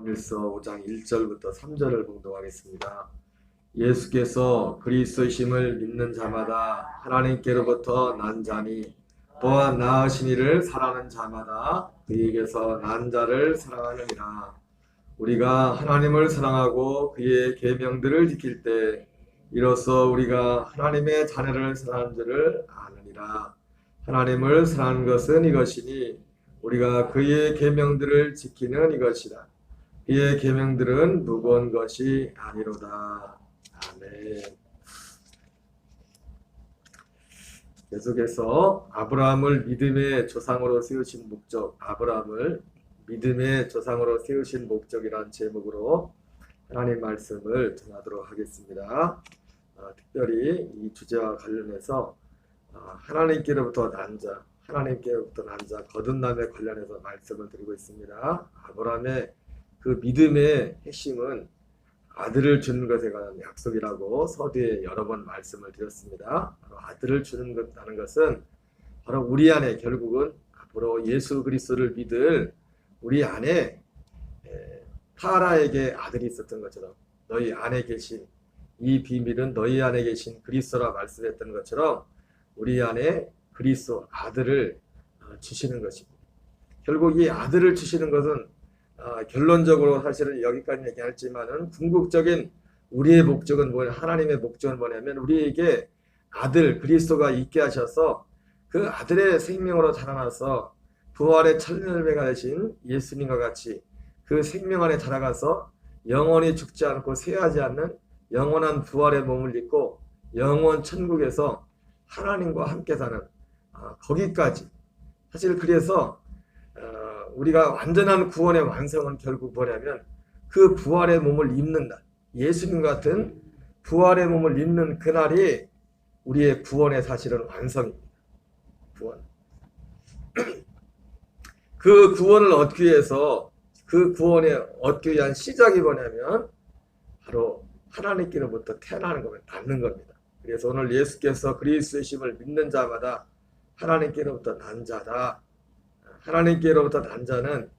일서 5장 1절부터 3절을 봉독하겠습니다. 예수께서 그리스도이심을 믿는 자마다 하나님께로부터 난 자니 또한 낳으신 이를 사랑하는 자마다 그에게서 난 자를 사랑하느니라. 우리가 하나님을 사랑하고 그의 계명들을 지킬 때 이로써 우리가 하나님의 자녀를 사랑하는 줄을 아느니라. 하나님을 사랑하는 것은 이것이니 우리가 그의 계명들을 지키는 이것이라. 그의 계명들은 무거운 것이 아니로다. 아멘. 계속해서 아브라함을 믿음의 조상으로 세우신 목적, 아브라함을 믿음의 조상으로 세우신 목적이란 제목으로 하나님 말씀을 전하도록 하겠습니다. 특별히 이 주제와 관련해서 하나님께로부터 난 자, 거듭남에 관련해서 말씀을 드리고 있습니다. 아브라함의 그 믿음의 핵심은 아들을 주는 것에 관한 약속이라고 서두에 여러 번 말씀을 드렸습니다. 아들을 주는 것이라는 것은 바로 우리 안에 결국은 앞으로 예수 그리스도를 믿을 우리 안에 타라에게 아들이 있었던 것처럼 너희 안에 계신 이 비밀은 너희 안에 계신 그리스도라 말씀했던 것처럼 우리 안에 그리스도 아들을 주시는 것입니다. 결국 이 아들을 주시는 것은 결론적으로 사실은 여기까지 얘기했지만은 궁극적인 우리의 목적은 뭐냐, 하나님의 목적은 뭐냐면 우리에게 아들 그리스도가 있게 하셔서 그 아들의 생명으로 자라나서 부활의 첫 열매가 되신 예수님과 같이 그 생명 안에 자라가서 영원히 죽지 않고 쇠하지 않는 영원한 부활의 몸을 입고 영원 천국에서 하나님과 함께 사는 거기까지. 사실 그래서 우리가 완전한 구원의 완성은 결국 뭐냐면 그 부활의 몸을 입는 날, 예수님 같은 부활의 몸을 입는 그날이 우리의 구원의 사실은 완성입니다. 구원. 그 구원을 얻기 위해서 그 구원에 얻기 위한 시작이 뭐냐면 바로 하나님께로부터 태어나는 겁니다. 낳는 겁니다. 그래서 오늘 예수께서 그리스도이심을 믿는 자마다 하나님께로부터 난 자다. 하나님께로부터 난 자는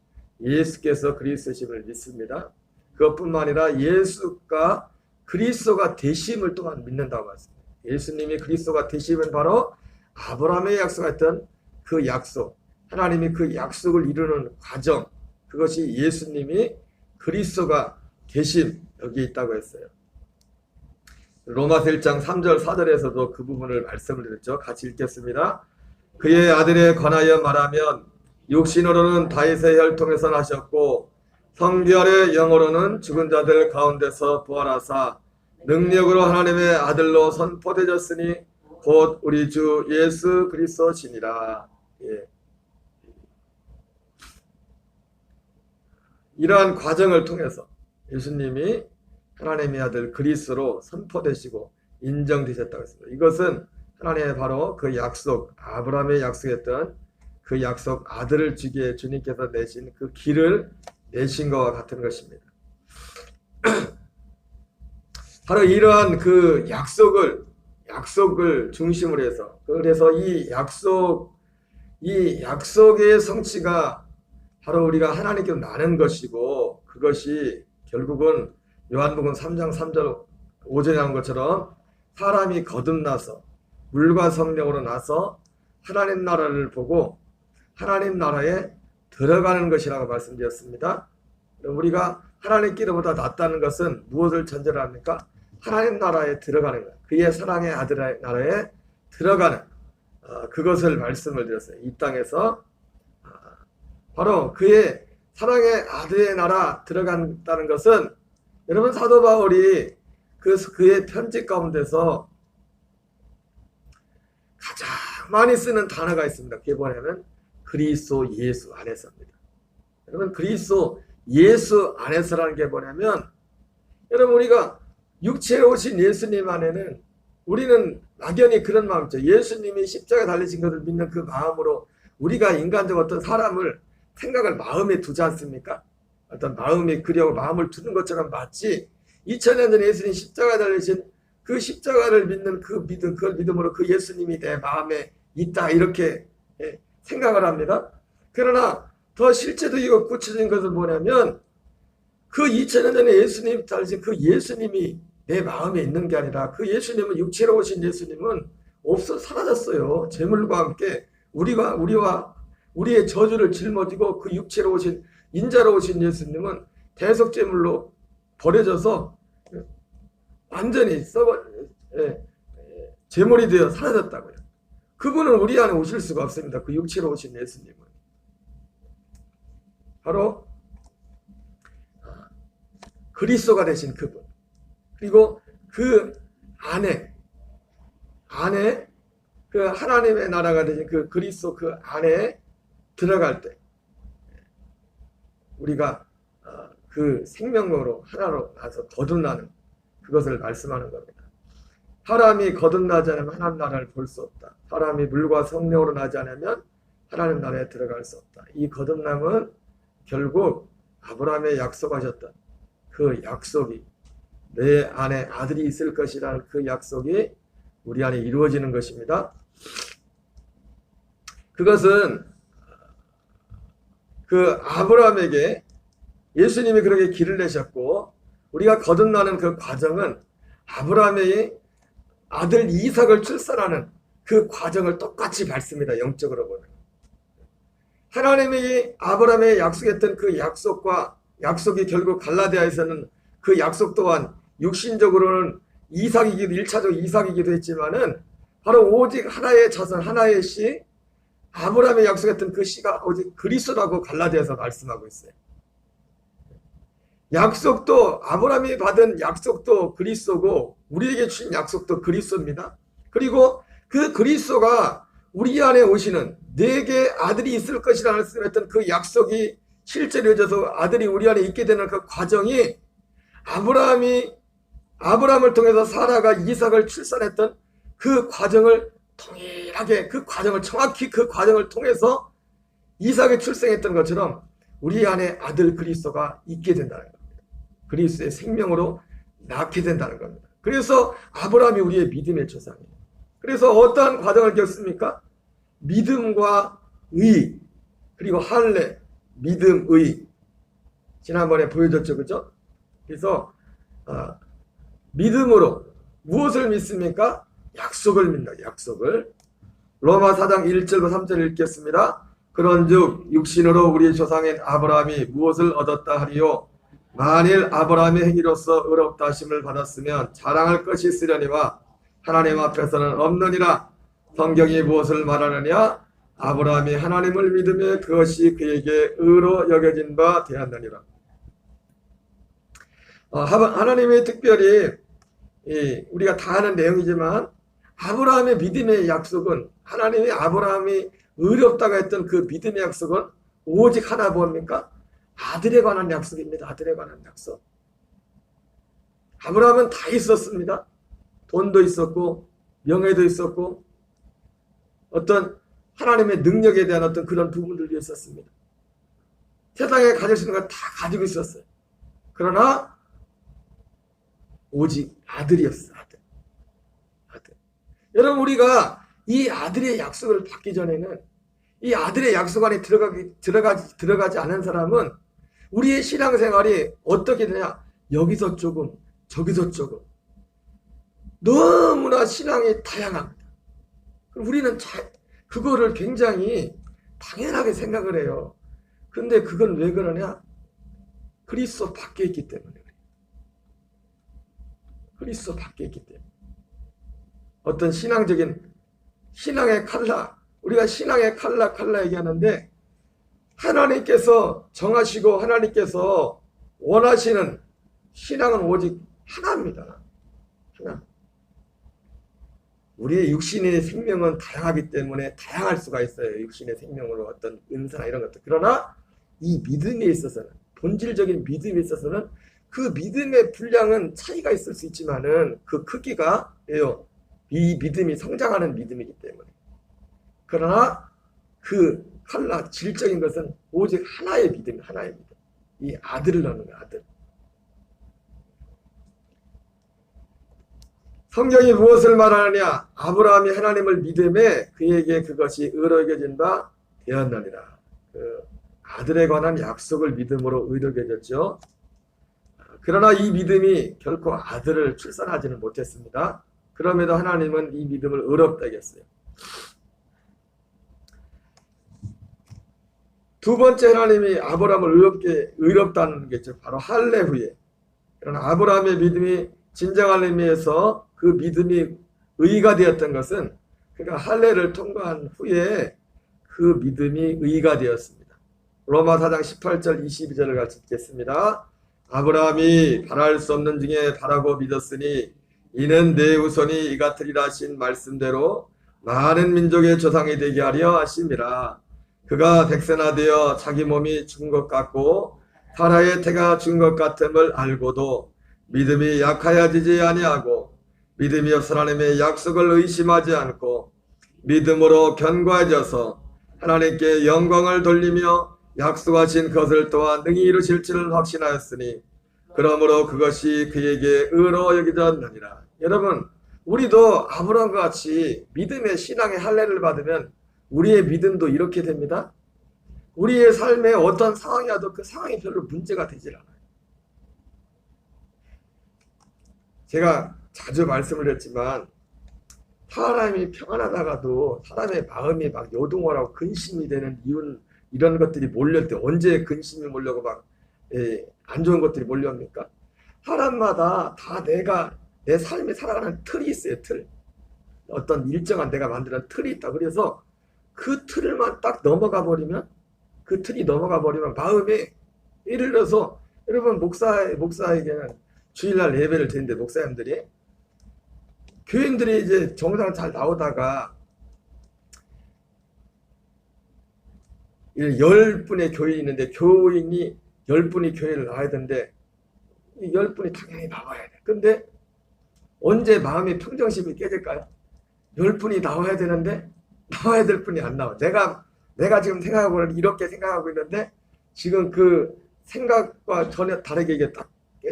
예수께서 그리스도이심을 믿습니다. 그것뿐만 아니라 예수가 그리스도가 되심을 또한 믿는다고 했습니다. 예수님이 그리스도가 되심은 바로 아브라함의 약속했던 그 약속, 하나님이 그 약속을 이루는 과정, 그것이 예수님이 그리스도가 되심, 여기 있다고 했어요. 로마서 1장 3절 4절에서도 그 부분을 말씀을 드렸죠. 같이 읽겠습니다. 그의 아들에 관하여 말하면 육신으로는 다윗의 혈통에서 나셨고 성결의 영으로는 죽은 자들 가운데서 부활하사 능력으로 하나님의 아들로 선포되셨으니 곧 우리 주 예수 그리스도시니라. 예. 이러한 과정을 통해서 예수님이 하나님의 아들 그리스도로 선포되시고 인정되셨다고 했습니다. 이것은 하나님의 바로 그 약속, 아브라함의 약속했던 그 약속 아들을 주기에 주님께서 내신 그 길을 내신 것과 같은 것입니다. 바로 이러한 그 약속을 중심으로 해서, 그래서 이 약속의 성취가 바로 우리가 하나님께로 나는 것이고, 그것이 결국은 요한복음 3장 3절 5절에 나온 것처럼 사람이 거듭나서 물과 성령으로 나서 하나님 나라를 보고 하나님 나라에 들어가는 것이라고 말씀드렸습니다. 우리가 하나님께로부터 낫다는 것은 무엇을 전제로 합니까? 하나님 나라에 들어가는 것, 그의 사랑의 아들의 나라에 들어가는 그것을 말씀을 드렸어요. 이 땅에서 바로 그의 사랑의 아들의 나라 들어간다는 것은, 여러분 사도 바울이 그의 편지 가운데서 가장 많이 쓰는 단어가 있습니다. 그게 뭐냐면 그리스도 예수 안에서입니다. 여러분 그리스도 예수 안에서라는 게 뭐냐면, 여러분 우리가 육체에 오신 예수님 안에는 우리는 막연히 그런 마음이죠. 예수님이 십자가에 달리신 것을 믿는 그 마음으로 우리가 인간적 어떤 사람을 생각을 마음에 두지 않습니까? 어떤 마음이 그려고 마음을 두는 것처럼 마치 2000년 전에 예수님 십자가에 달리신 그 십자가를 믿는 그 믿음, 그 믿음으로 그 예수님이 내 마음에 있다 이렇게 생각을 합니다. 그러나 더 실제적이고 구체적인 것은 뭐냐면 그 2000년 전에 예수님 달신 그 예수님이 내 마음에 있는 게 아니라 그 예수님은 육체로 오신 예수님은 없어 사라졌어요. 재물과 함께 우리와 우리의 저주를 짊어지고 그 육체로 오신 인자로 오신 예수님은 대속제물로 버려져서 완전히 제물이 되어 사라졌다고요. 그분은 우리 안에 오실 수가 없습니다. 그 육체로 오신 예수님은. 바로 그리스도가 되신 그분. 그리고 그 안에 그 하나님의 나라가 되신 그 그리스도 그 안에 들어갈 때 우리가 그 생명으로 하나로 나서 거듭나는 그것을 말씀하는 겁니다. 사람이 거듭나지 않으면 하나님 나라를 볼 수 없다. 사람이 물과 성령으로 나지 않으면 하나님 나라에 들어갈 수 없다. 이 거듭남은 결국 아브라함의 약속하셨던 그 약속이 내 안에 아들이 있을 것이라는 그 약속이 우리 안에 이루어지는 것입니다. 그것은 그 아브라함에게 예수님이 그렇게 길을 내셨고 우리가 거듭나는 그 과정은 아브라함의 아들 이삭을 출산하는 그 과정을 똑같이 밟습니다. 영적으로 보면. 하나님이 아브라함에 약속했던 그 약속이 결국 갈라디아에서는 그 약속 또한 육신적으로는 이삭이기도 1차적 이삭이기도 했지만은 바로 오직 하나의 자손 하나의 씨 아브라함에 약속했던 그 씨가 오직 그리스도라고 갈라디아에서 말씀하고 있어요. 약속도 아브라함이 받은 약속도 그리스도고 우리에게 주신 약속도 그리스도입니다. 그리고 그 그리스도가 우리 안에 오시는 내게 아들이 있을 것이라는 말씀했던 그 약속이 실제로 이루어져서 아들이 우리 안에 있게 되는 그 과정이 아브라함을 통해서 사라가 이삭을 출산했던 그 과정을 동일하게 정확히 그 과정을 통해서 이삭이 출생했던 것처럼 우리 안에 아들 그리스도가 있게 된다는 겁니다. 그리스도의 생명으로 낳게 된다는 겁니다. 그래서 아브라함이 우리의 믿음의 조상이에요. 그래서 어떠한 과정을 겪습니까? 믿음과 의 그리고 할례, 믿음, 의 지난번에 보여줬죠. 그죠? 그래서 믿음으로 무엇을 믿습니까? 약속을 믿는다. 약속을. 로마 4장 1절과 3절을 읽겠습니다. 그런즉 육신으로 우리 조상인 아브라함이 무엇을 얻었다 하리요? 만일 아브라함의 행위로서 의롭다 하심을 받았으면 자랑할 것이 있으려니와 하나님 앞에서는 없느니라. 성경이 무엇을 말하느냐? 아브라함이 하나님을 믿으며 그것이 그에게 의로 여겨진 바 되었느니라. 하나님의 특별히 우리가 다 아는 내용이지만 아브라함의 믿음의 약속은 하나님이 아브라함이 의롭다고 했던 그 믿음의 약속은 오직 하나 뭡니까? 아들에 관한 약속입니다. 아들에 관한 약속. 아브라함은 다 있었습니다. 돈도 있었고 명예도 있었고 어떤 하나님의 능력에 대한 어떤 그런 부분들도 있었습니다. 세상에 가질 수 있는 걸 다 가지고 있었어요. 그러나 오직 아들이었어요. 아들. 여러분 우리가 이 아들의 약속을 받기 전에는 이 아들의 약속 안에 들어가지 않은 사람은 우리의 신앙생활이 어떻게 되냐? 여기서 조금 저기서 조금 너무나 신앙이 다양합니다. 우리는 그거를 굉장히 당연하게 생각을 해요. 근데 그건 왜 그러냐? 그리스도 밖에 있기 때문에. 그리스도 밖에 있기 때문에. 어떤 신앙의 칼라, 우리가 신앙의 칼라 얘기하는데 하나님께서 정하시고 하나님께서 원하시는 신앙은 오직 하나입니다. 하나. 우리의 육신의 생명은 다양하기 때문에 다양할 수가 있어요. 육신의 생명으로 어떤 은사나 이런 것들. 그러나 이 믿음에 있어서는 본질적인 믿음에 있어서는 그 믿음의 분량은 차이가 있을 수 있지만은 그 크기가 이 믿음이 성장하는 믿음이기 때문에. 그러나 그 질적인 것은 오직 하나의 믿음, 하나의 믿음. 이 아들을 넣는 거예요, 아들. 성경이 무엇을 말하느냐? 아브라함이 하나님을 믿음에 그에게 그것이 의로 여겨진 바 되었느니라. 그 아들에 관한 약속을 믿음으로 의로 여겨졌죠. 그러나 이 믿음이 결코 아들을 출산하지는 못했습니다. 그럼에도 하나님은 이 믿음을 의롭다 했어요. 두 번째 하나님이 아브라함을 의롭다는 게 바로 할례 후에, 그러나 아브라함의 믿음이 진정한 의미에서 그 믿음이 의가 되었던 것은, 그러니까 할례를 통과한 후에 그 믿음이 의가 되었습니다. 로마 4장 18절 22절을 같이 읽겠습니다. 아브라함이 바랄 수 없는 중에 바라고 믿었으니 이는 내 후손이 이 같으리라 하신 말씀대로 많은 민족의 조상이 되게 하려 하심이라. 그가 백세나 되어 자기 몸이 죽은 것 같고 사라의 태가 죽은 것 같음을 알고도 믿음이 약하여지지 아니하고 믿음이 없어 하나님의 약속을 의심하지 않고 믿음으로 견고해져서 하나님께 영광을 돌리며 약속하신 것을 또한 능히 이루실 줄을 확신하였으니 그러므로 그것이 그에게 의로 여겨졌느니라. 여러분, 우리도 아브라함과 같이 믿음의 신앙의 할례를 받으면 우리의 믿음도 이렇게 됩니다. 우리의 삶에 어떤 상황이 와도 그 상황이 별로 문제가 되질 않아요. 제가 자주 말씀을 했지만 사람이 평안하다가도 사람의 마음이 막 요동하고 근심이 되는 이런 것들이 몰려올 때, 언제 근심이 몰려고 막 안 좋은 것들이 몰려옵니까? 사람마다 다 내 삶이 살아가는 틀이 있어요. 틀. 어떤 일정한 내가 만드는 틀이 있다. 그래서 그 틀만 딱 넘어가 버리면, 그 틀이 넘어가 버리면 마음에, 예를 들어서 여러분 목사에게는 주일날 예배를 드리는데, 목사님들이 교인들이 이제 정상 잘 나오다가 10분의 교인이 있는데 교인이 10분이 교회를 나와야 되는데 10분이 당연히 나와야 돼. 근데 언제 마음의 평정심이 깨질까요? 10분이 나와야 되는데 나와야 될 분이 안 나와. 내가 지금 생각하고는 이렇게 생각하고 있는데 지금 그 생각과 전혀 다르게 이게 딱,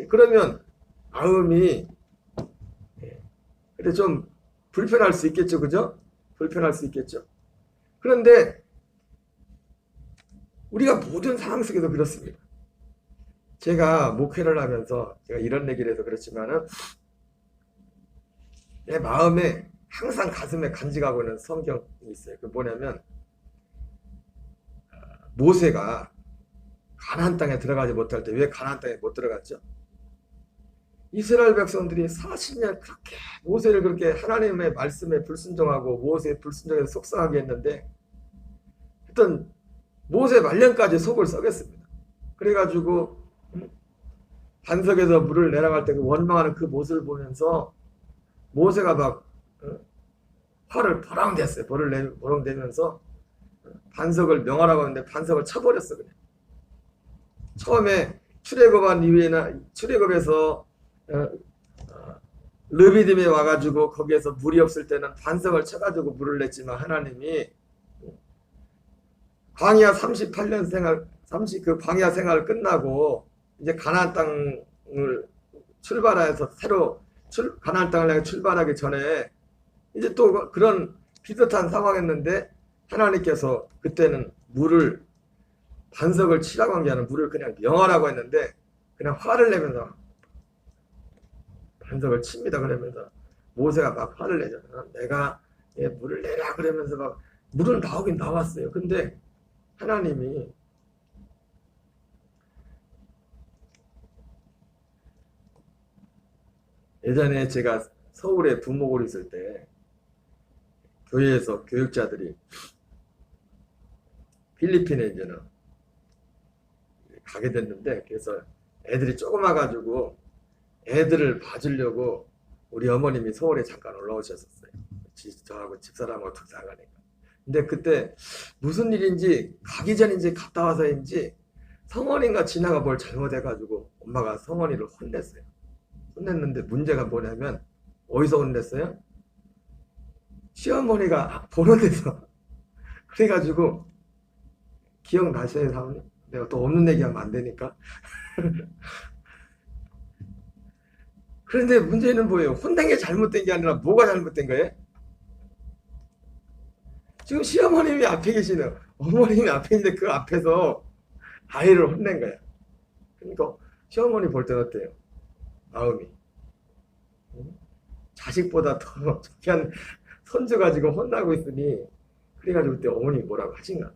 그러면 마음이, 근데 좀 불편할 수 있겠죠. 그죠? 불편할 수 있겠죠. 그런데 우리가 모든 상황 속에서 그렇습니다. 제가 목회를 하면서 제가 이런 얘기를 해서 그렇지만은 내 마음에 항상 가슴에 간직하고 있는 성경이 있어요. 그 뭐냐면 모세가 가나안 땅에 들어가지 못할 때 왜 가나안 땅에 못 들어갔죠? 이스라엘 백성들이 40년 그렇게 모세를 그렇게 하나님의 말씀에 불순종하고 모세의 불순종에서 속상하게 했는데, 하여튼 모세 말년까지 속을 썩였습니다. 그래가지고 반석에서 물을 내려갈 때 그 원망하는 그 모습을 보면서 모세가 막 화를 버렁댔어요. 버렁대면서 반석을 명하라고 하는데 반석을 쳐버렸어. 그냥. 처음에 출애굽한 이후에는, 출애굽에서 르비딤에 와가지고 거기에서 물이 없을 때는 반석을 쳐가지고 물을 냈지만, 하나님이 광야 38년 생활, 그 광야 생활 끝나고 이제 가나안 땅을 출발해서 새로 가나안 땅을 향해 출발하기 전에 이제 또 그런 비슷한 상황이었는데, 하나님께서 그때는 물을, 반석을 치라고 한 게 아니라 물을 그냥 명하라고 했는데 그냥 화를 내면서 반석을 칩니다. 그러면서 모세가 막 화를 내잖아. 내가 물을 내라 그러면서 막 물은 나오긴 나왔어요. 근데 하나님이 예전에 제가 서울에 부목을 있을 때 교회에서 교육자들이 필리핀에 이제는 가게 됐는데, 그래서 애들이 조그마가지고 애들을 봐주려고 우리 어머님이 서울에 잠깐 올라오셨었어요. 저하고 집사람하고 둘 다 가니까. 근데 그때 무슨 일인지 가기 전인지 갔다 와서인지 성원이가 지나가 뭘 잘못해가지고 엄마가 성원이를 혼냈어요. 혼냈는데 문제가 뭐냐면, 어디서 혼냈어요? 시어머니가 보는 데서. 그래가지고, 기억나셔요, 사모님? 내가 또 없는 얘기하면 안 되니까. 그런데 문제는 뭐예요? 혼낸 게 잘못된 게 아니라 뭐가 잘못된 거예요? 지금 시어머님이 앞에 계시는, 어머님이 앞에 있는데 그 앞에서 아이를 혼낸 거예요. 그러니까 시어머니 볼 때는 어때요? 마음이. 자식보다 더 그냥 손주 가지고 혼나고 있으니, 그래가지고 그때 어머니 뭐라고 하신가?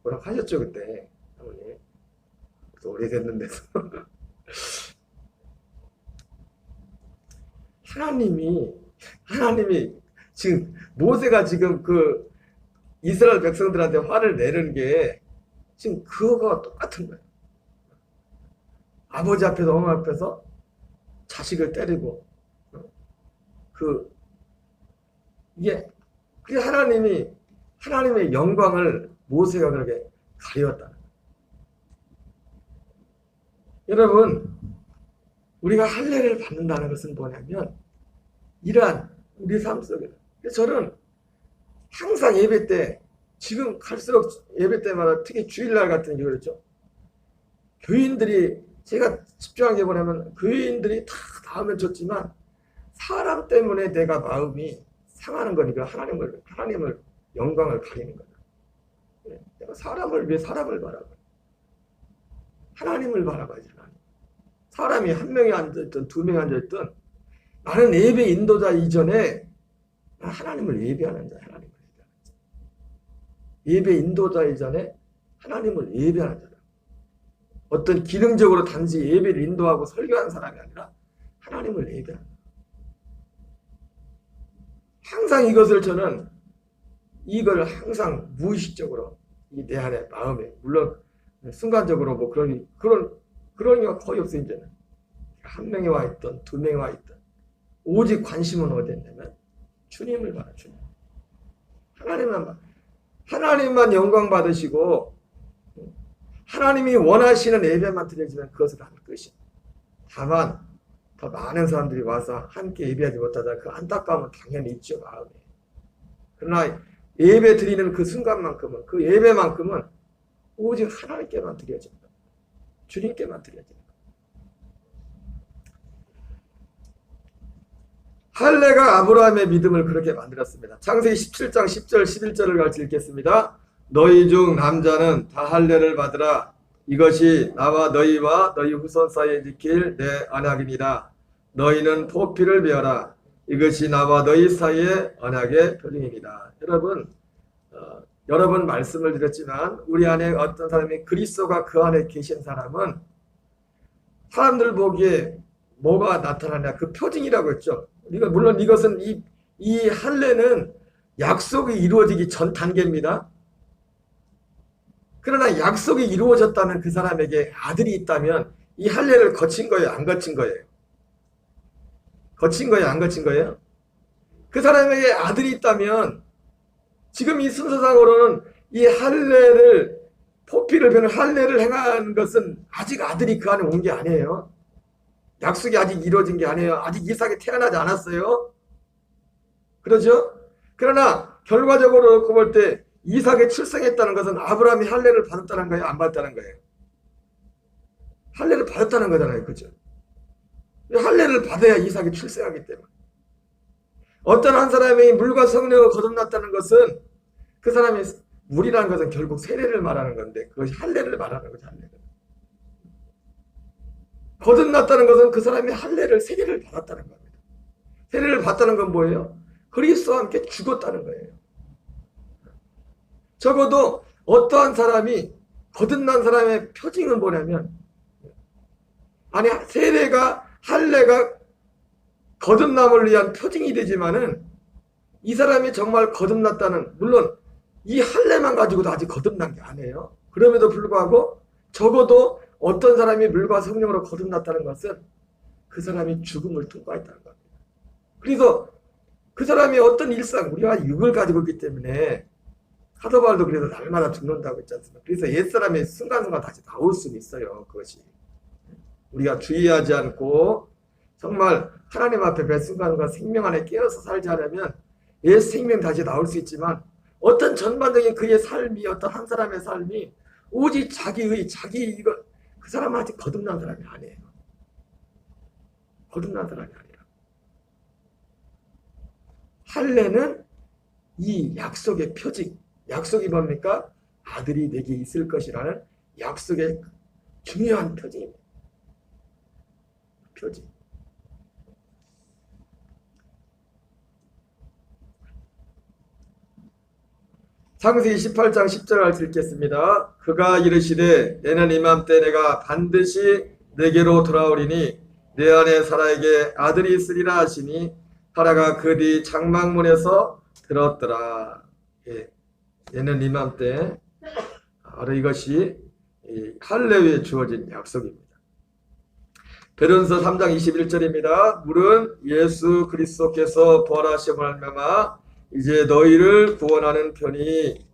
뭐라고 하셨죠, 그때? 어머니. 그래서 오래됐는데도. 하나님이 지금 모세가 지금 그 이스라엘 백성들한테 화를 내는 게 지금 그거가 똑같은 거예요. 아버지 앞에서 어머니 앞에서 자식을 때리고 이게 하나님의 영광을 모세가 그렇게 가리웠다. 여러분, 우리가 할례를 받는다는 것은 뭐냐면 이러한 우리 삶 속에, 저는 항상 예배 때, 지금 갈수록 예배 때마다 특히 주일날 같은 경우 그렇죠. 교인들이, 제가 집중한 게 뭐냐면 교인들이 다 하면 좋지만 사람 때문에 내가 마음이 상하는 거니까 하나님을 영광을 가리는 거야. 내가 사람을 왜 사람을 바라봐? 하나님을 바라봐야지. 사람이 한 명이 앉아있든 두 명이 앉아있든 나는 예배 인도자 이전에 하나님을 예배하는 자야. 하나님을 예배하는 자. 예배 인도자 이전에 하나님을 예배하는 자다. 어떤 기능적으로 단지 예배를 인도하고 설교하는 사람이 아니라 하나님을 예배하는 자. 항상 이걸 항상 무의식적으로 내 안에 마음에, 물론 순간적으로 뭐 그런 게 거의 없어요. 이제는 한 명이 와 있든 두 명이 와 있든 오직 관심은 어디에 있냐면 주님을 봐라. 주님. 하나님만 영광 받으시고 하나님이 원하시는 예배만 드려지면 그것을 하는 것이야. 다만 더 많은 사람들이 와서 함께 예배하지 못하다 그 안타까움은 당연히 있죠, 마음에. 그러나 예배 드리는 그 순간만큼은, 그 예배만큼은 오직 하나님께만 드려진다. 주님께만 드려진다. 할례가 아브라함의 믿음을 그렇게 만들었습니다. 창세기 17장 10절 11절을 같이 읽겠습니다. 너희 중 남자는 다 할례를 받으라. 이것이 나와 너희와 너희 후손 사이에 지킬 내 언약이니라. 너희는 포피를 베어라. 이것이 나와 너희 사이의 언약의 표징이니라. 여러 번 말씀을 드렸지만 우리 안에 어떤 사람이 그리스도가 그 안에 계신 사람은 사람들 보기에 뭐가 나타나냐, 그 표징이라고 했죠. 물론 이것은 이 할례는 약속이 이루어지기 전 단계입니다. 그러나 약속이 이루어졌다면 그 사람에게 아들이 있다면 이 할례를 거친 거예요, 안 거친 거예요? 거친 거예요, 안 거친 거예요? 그 사람에게 아들이 있다면 지금 이 순서상으로는 이 할례를, 포피를 베는 할례를 행한 것은 아직 아들이 그 안에 온 게 아니에요. 약속이 아직 이루어진 게 아니에요. 아직 이삭이 태어나지 않았어요. 그러죠? 그러나 결과적으로 놓고 볼 때 이삭이 출생했다는 것은 아브라함이 할례를 받았다는 거예요? 안 받았다는 거예요? 할례를 받았다는 거잖아요. 그죠? 할례를 받아야 이삭이 출생하기 때문에. 어떤 한 사람이 물과 성령을 거듭났다는 것은 그 사람이, 물이라는 것은 결국 세례를 말하는 건데 그것이 할례를 말하는 거죠. 할례를. 거듭났다는 것은 그 사람이 세례를 받았다는 겁니다. 세례를 받았다는 건 뭐예요? 그리스도와 함께 죽었다는 거예요. 적어도 어떠한 사람이, 거듭난 사람의 표징은 뭐냐면, 할례가 거듭남을 위한 표징이 되지만은 이 사람이 정말 거듭났다는, 물론 이 할례만 가지고도 아직 거듭난 게 아니에요. 그럼에도 불구하고 적어도 어떤 사람이 물과 성령으로 거듭났다는 것은 그 사람이 죽음을 통과했다는 겁니다. 그래서 그 사람이 어떤 일상, 우리가 육을 가지고 있기 때문에 사도바울도 그래서 날마다 죽는다고 했지 않습니까? 그래서 옛사람이 순간순간 다시 나올 수는 있어요. 그것이 우리가 주의하지 않고 정말 하나님 앞에 매 순간순간 생명 안에 깨어서 살지 않으면 옛 생명 다시 나올 수 있지만, 어떤 전반적인 그의 삶이, 어떤 한 사람의 삶이 오직 그 사람은 아직 거듭난 사람이 아니에요. 거듭난 사람이 아니라. 할례는 이 약속의 표징, 약속이 뭡니까? 아들이 내게 있을 것이라는 약속의 중요한 표징입니다. 표징. 창세기 18장 10절을 읽겠습니다. 그가 이르시되 내는 이맘때 내가 반드시 내게로 돌아오리니 내 안에 사라에게 아들이 있으리라 하시니 사라가 그 뒤 장막문에서 들었더라. 예. 내는 이맘때 바로 이것이 할례에 주어진 약속입니다. 베드로전서 3장 21절입니다. 물은 예수 그리스도께서 부활하심을 알미암아 이제 너희를 구원하는 편이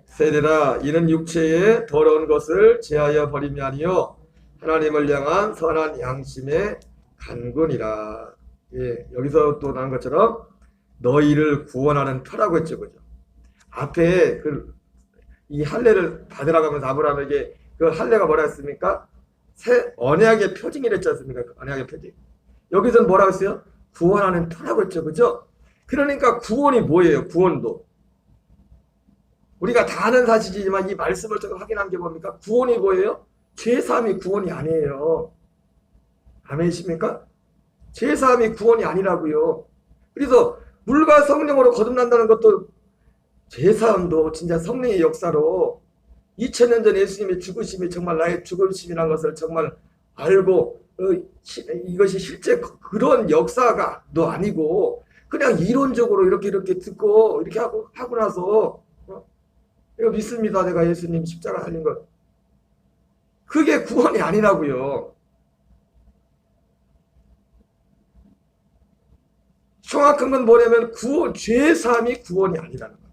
세례라. 이는 육체의 더러운 것을 제하여 버림이 아니요 하나님을 향한 선한 양심의 간군이라. 예, 여기서 또 나온 것처럼 너희를 구원하는 터라고 했죠, 그죠? 앞에 이 할례를 받으라고 하면서 아브라함에게 그 할례가 뭐라 했습니까? 새 언약의 표징이랬지 않습니까? 그 언약의 표징. 여기서는 뭐라고 했어요? 구원하는 터라고 했죠, 그죠? 그러니까 구원이 뭐예요? 구원도 우리가 다 아는 사실이지만 이 말씀을 통해 확인한 게 뭡니까? 구원이 뭐예요? 죄사함이 구원이 아니에요. 아멘이십니까? 죄사함이 구원이 아니라고요. 그래서 물과 성령으로 거듭난다는 것도 죄사함도 진짜 성령의 역사로 2000년 전 예수님의 죽으심이 정말 나의 죽으심이라는 것을 정말 알고 이것이 실제 그런 역사가도 아니고 그냥 이론적으로 이렇게 듣고 이렇게 하고 나서 이거 믿습니다. 내가 예수님 십자가 달린 것. 그게 구원이 아니라고요. 정확한 건 뭐냐면 죄사함이 구원이 아니라는 거예요.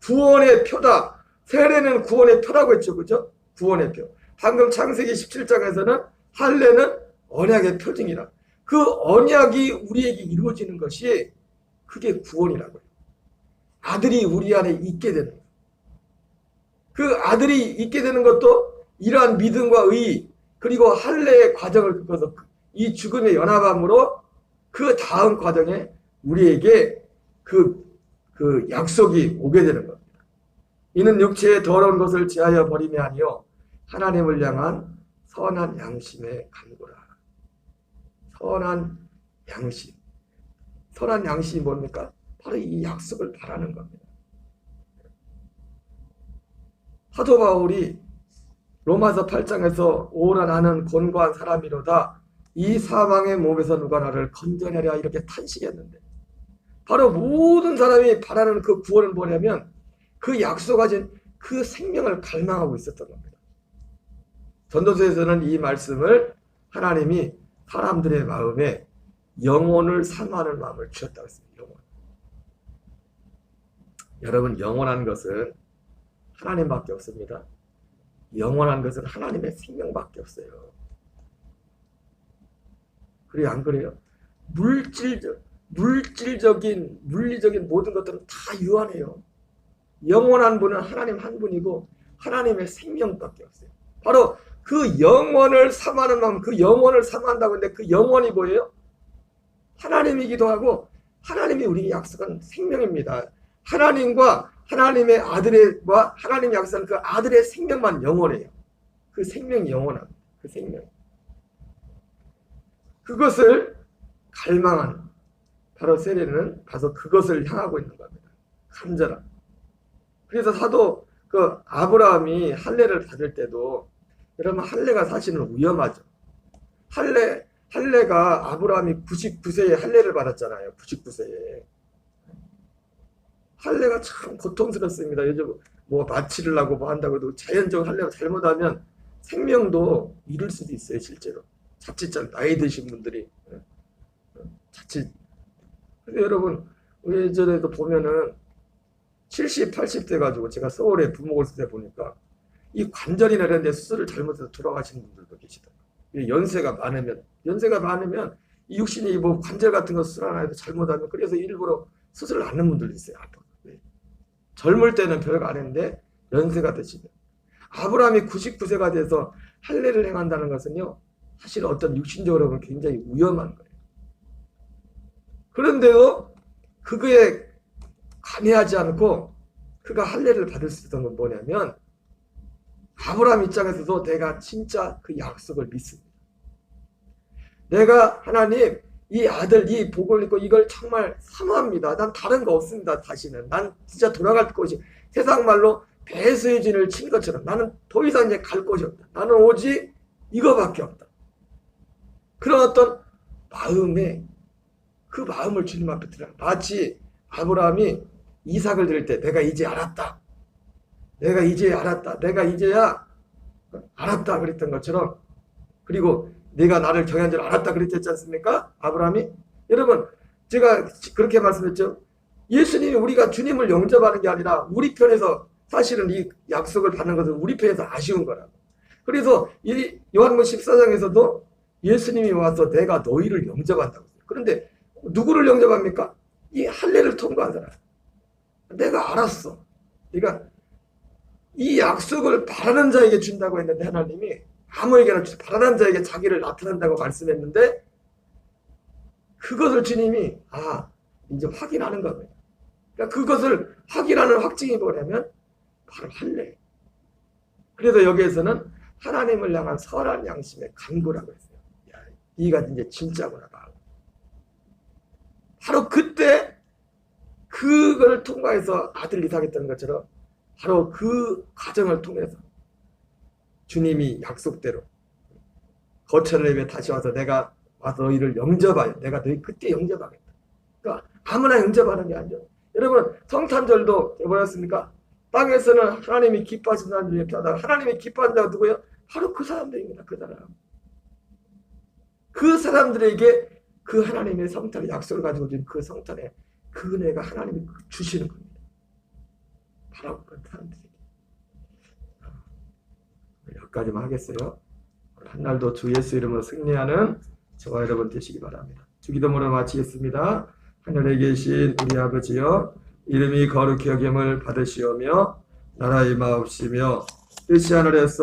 구원의 표다. 세례는 구원의 표라고 했죠. 그죠? 구원의 표. 방금 창세기 17장에서는 할례는 언약의 표징이라. 그 언약이 우리에게 이루어지는 것이 그게 구원이라고요. 아들이 우리 안에 있게 되는 거예요. 그 아들이 있게 되는 것도 이러한 믿음과 의 그리고 할례의 과정을 겪어서 이 죽음의 연합함으로 그 다음 과정에 우리에게 그 약속이 오게 되는 겁니다. 이는 육체의 더러운 것을 제하여 버림이 아니요 하나님을 향한 선한 양심의 간구라. 선한 양심. 선한 양심이 뭡니까? 바로 이 약속을 바라는 겁니다. 사도 바울이 로마서 8장에서 오라 나는 곤고한 사람이로다. 이 사망의 몸에서 누가 나를 건져내랴 이렇게 탄식했는데 바로 모든 사람이 바라는 그 구원은 뭐냐면 그 약속하신 그 생명을 갈망하고 있었던 겁니다. 전도서에서는 이 말씀을 하나님이 사람들의 마음에 영혼을 사모하는 마음을 주셨다고 했습니다. 영혼. 여러분 영원한 것은 하나님밖에 없습니다. 영원한 것은 하나님의 생명밖에 없어요. 그래요? 안 그래요? 물질적인 물리적인 모든 것들은 다 유한해요. 영원한 분은 하나님 한 분이고 하나님의 생명밖에 없어요. 바로 그 영원을 사모하는 마음, 그 영원을 사모한다고 했는데 그 영원이 뭐예요? 하나님이기도 하고 하나님이 우리에게 약속한 생명입니다. 하나님과 하나님의 아들과 하나님이 약속한 그 아들의 생명만 영원해요. 그 생명이 영원합니다. 그 생명. 그것을 갈망하는 바로 세례는 가서 그것을 향하고 있는 겁니다. 간절함. 그래서 사도 아브라함이 할례를 받을 때도 여러분 할례가 사실은 위험하죠. 할례가 아브라함이 99세에 할례를 받았잖아요. 99세에. 할례가 참 고통스럽습니다. 요즘 마취를 하고 한다고 해도 자연적 할례가 잘못하면 생명도 잃을 수도 있어요. 실제로. 자칫 나이 드신 분들이 자칫. 근데 여러분 예전에도 보면은 70, 80대 가지고 제가 서울에 부목을 쓸 때 보니까 이 관절이나 이런 데 수술을 잘못해서 돌아가시는 분들도 계시더라고요. 연세가 많으면 이 육신이 관절 같은 거 수술 하나 해도 잘못하면 그래서 일부러 수술을 안 하는 분들도 있어요. 네. 젊을 때는 별거 안 했는데 연세가 드시면 아브라함이 99세가 돼서 할례를 행한다는 것은요 사실 어떤 육신적으로 보면 굉장히 위험한 거예요. 그런데도 그거에 관여하지 않고 그가 할례를 받을 수 있었던 건 뭐냐면 아브라함 입장에서도 내가 진짜 그 약속을 믿습니다. 내가 하나님 이 아들 이 복을 믿고 이걸 정말 사모합니다. 난 다른 거 없습니다. 다시는 난 진짜 돌아갈 곳이 세상 말로 배수의 진을 친 것처럼 나는 더 이상 이제 갈 곳이 없다. 나는 오직 이거밖에 없다. 그런 어떤 마음에 그 마음을 주님 앞에 드려. 마치 아브라함이 이삭을 드릴 때 내가 이제 알았다. 내가 이제 알았다. 내가 이제야 알았다 그랬던 것처럼, 그리고 내가 나를 경외한 줄 알았다 그랬지 않습니까? 아브라함이. 여러분, 제가 그렇게 말씀했죠. 예수님이 우리가 주님을 영접하는 게 아니라 우리 편에서 사실은 이 약속을 받는 것은 우리 편에서 아쉬운 거라고. 그래서 이 요한복음 14장에서도 예수님이 와서 내가 너희를 영접한다고. 그런데 누구를 영접합니까? 이 할례를 통과한 사람. 내가 알았어. 그러니까 이 약속을 바라는 자에게 준다고 했는데 하나님이 아무에게나 바라는 자에게 자기를 나타낸다고 말씀했는데, 그것을 주님이 이제 확인하는 겁니다. 그러니까 그것을 확인하는 확증이 뭐냐면 바로 할례. 그래서 여기에서는 하나님을 향한 선한 양심의 간구라고 했어요. 야, 네가 이제 진짜구나. 바로 그때 그걸 통과해서 아들 이삭했던 것처럼 바로 그 과정을 통해서 주님이 약속대로 거처를 내며 다시 와서 내가 와서 너희를 영접하여 내가 너희 그때 영접하겠다. 그러니까 아무나 영접하는 게 아니죠. 여러분, 성탄절도 뭐였습니까? 땅에서는 하나님이 기뻐하시는 사람 중에 하다가 하나님이 기뻐하는 자가 누구예요? 바로 그 사람들입니다. 그 사람. 그 사람들에게 그 하나님의 성탄의 약속을 가지고 준 그 성탄의 그 은혜가 하나님이 주시는 겁니다. 바로 그 사람들에게. 여기까지만 하겠어요. 한날도 주 예수 이름으로 승리하는 저와 여러분 되시기 바랍니다. 주기도문을 마치겠습니다. 하늘에 계신 우리 아버지여, 이름이 거룩히 여김을 받으시오며 나라의 마옵시며 뜻이 하늘에서